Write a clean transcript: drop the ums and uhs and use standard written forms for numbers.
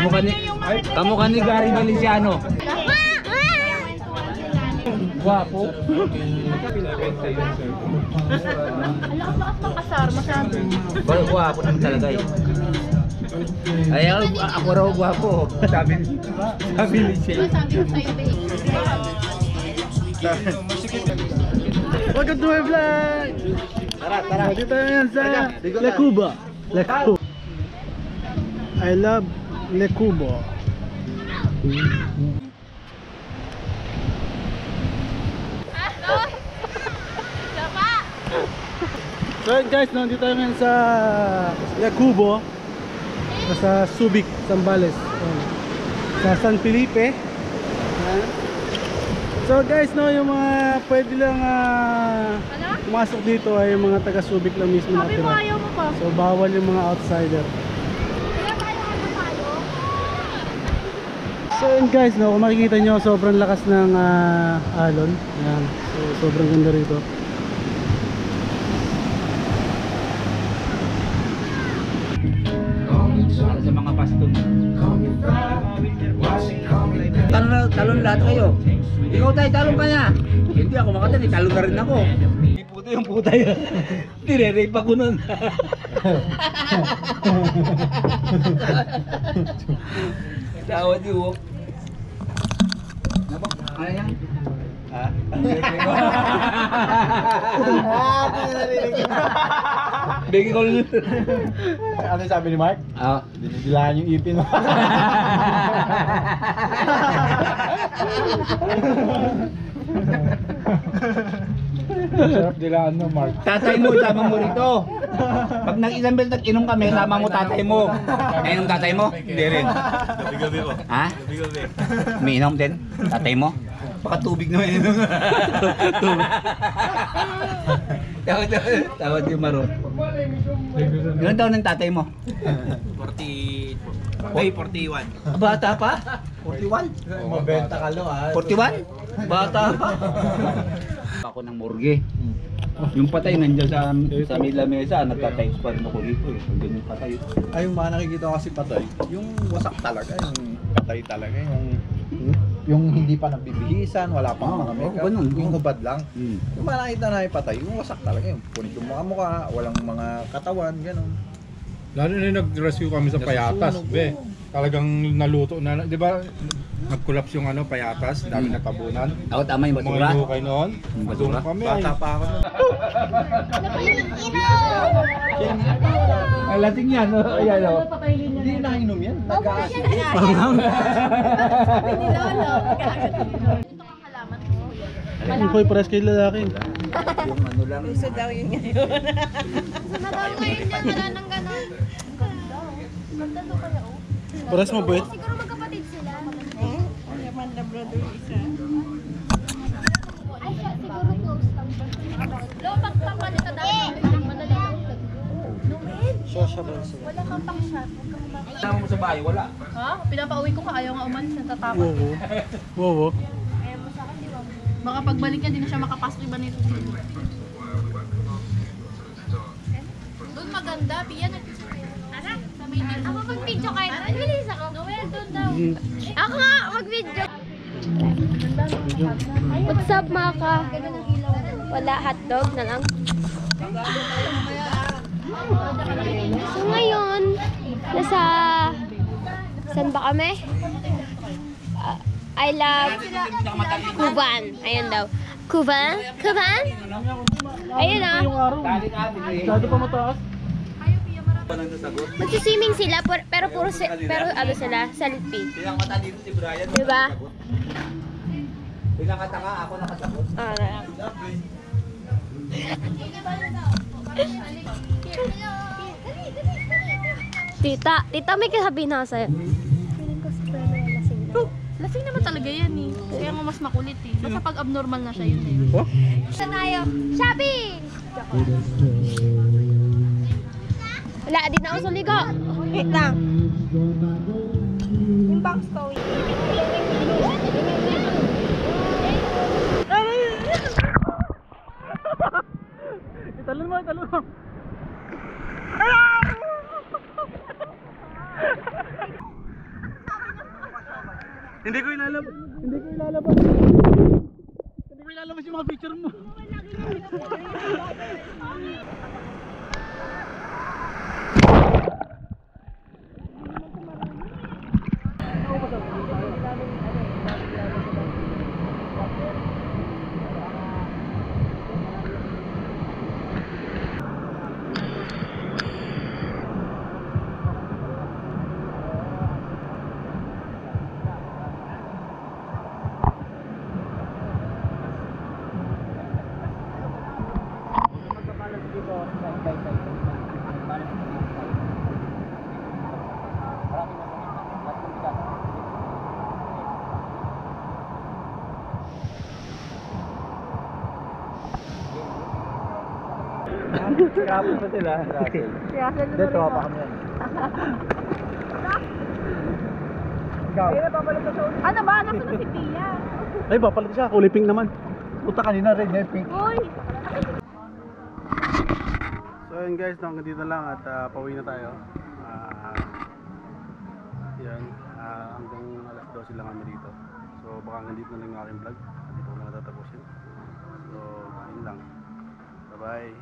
Kamukha ni Gary Valenciano. Guwapo. Lakas makasar, masyado. Guwapo naman talaga eh. Ay, ako raw guwapo. Sabi ni siya. Welcome to my vlog! Tara. Dito yan sa Le Cubo. I love Le Cubo. So guys, nandito tayo ngayon sa Le Cubo, sa Subic, Zambales, sa San Felipe. So guys, no, yung mga pwede lang pumasok dito ay yung mga taga Subic lang mismo natira. So bawal yung mga outsider. So yun guys, no, kung makikita nyo, sobrang lakas ng alon. Ayan. So sobrang ganda rito. Sa mga pastor. Talon lahat kayo. Ikaw tayo, talon ka na. Hindi ako makatali, talon na rin ako. Hindi puto yung puta yun. Tire-rape ako nun. Tawad yun. Ano yan? Ha? Bigay ko. Ano sabi ni Mark? Dinidilaan yung ipin mo. Sarap dilaan mo, Mark. Tatay mo, sama mo rito. Pag nag-isang beses nag-inom kami, sama mo tatay mo. Nainom tatay mo? Hindi rin. Gabi-gabi ko. Ha? Gabi-gabi. Umiinom din? Tatay mo? Baka tubig na inom. Tawad yung maro. Ilan taon ng tatay mo? 41. Bata pa? 41? Mabenta ka lo 41? Bata pa? Ako ng morgue. Yung patay nandiyan sa may lamesa, nagtatayos pa rin ako dito eh. Ganyan patay. Ay, yung mga nakikita ko kasi patay, yung wasak talaga, yung patay talaga, yung hindi pa nagbibihisan, wala pang mga makeup, ganun. yung hubad lang. Hmm. Yung mga nakita na yung patay, yung wasak talaga, yung punit yung mga mukha, walang mga katawan, gano'n. Lalo na nag-rescue kami sa Payatas, be. Talagang naluto na, di ba? Nag-collapse yung Payatas, dami natabunan. Ako tama yung Mga basura. hinukay noon. Yung basura? Doon kami. Bata pa ako nun. Ay, lasing yan. Ayan o. Hindi na inom yan, nag-aasin. Ang ko'y pares kay lalaki. Yung ano lang. Gusto daw yun ngayon. Madami ngayon yan, wala nang gano'n. Ganda daw kaya oh. Pares mo bait? Siguro magkapatid sila. Ang yaman na brother isa. Ay siya, siguro close lang. Lopag pa pa nito daw. Madali lang. Sociable sila. Wala kang pang shot. Kasama mo sa bahay, wala. Ha? Pinapauwi ko ka, ayaw nga umalis, natatakot. Wow. Ayaw mo sa akin, di ba? Baka pagbalik niya, di na siya makapasok iba nito. Doon maganda, Pia, nag-picture kayo. Ara? Ako mag-video kahit. Bilis ako. Noel, doon daw. Ako nga, mag-video. What's up mga ka? Wala, hotdog na lang. So ngayon, nasa... Saan ba kami? I love Kuban. Ayun daw. Kuban? Kuban? Ayun ah. Masyado pa mataas. Magsiswimming sila, pero pero ano sila, selfie. Pinakata dito si Brian. Diba? Pinakataka, ako nakasagot. Tita, may kasabihin ako sa'yo. Feeling ko si Preno ay lasing na. Lasing naman talaga yan eh. Kaya mo mas makulit eh. Basta pag abnormal na siya yun eh. Saan tayo? Shopping! Wala din ako sa ligo. Wait lang. Yung box ko. Italon mo. Hindi ko ilalabas. Hindi ko ilalabas yung mga picture mo. Kapon pa sila. Dito pa kami. Ano ba? Nasa na si Tia? Ay, papalit siya. Kulay pink naman. Puta kanina red na pink. Uy! So yun guys, hanggang dito lang at pauwi na tayo. Yan, hanggang alas 12 lang kami dito. So baka hanggang dito na lang yung aking vlog. Dito ko na natatapusin. So yun lang. Bye bye.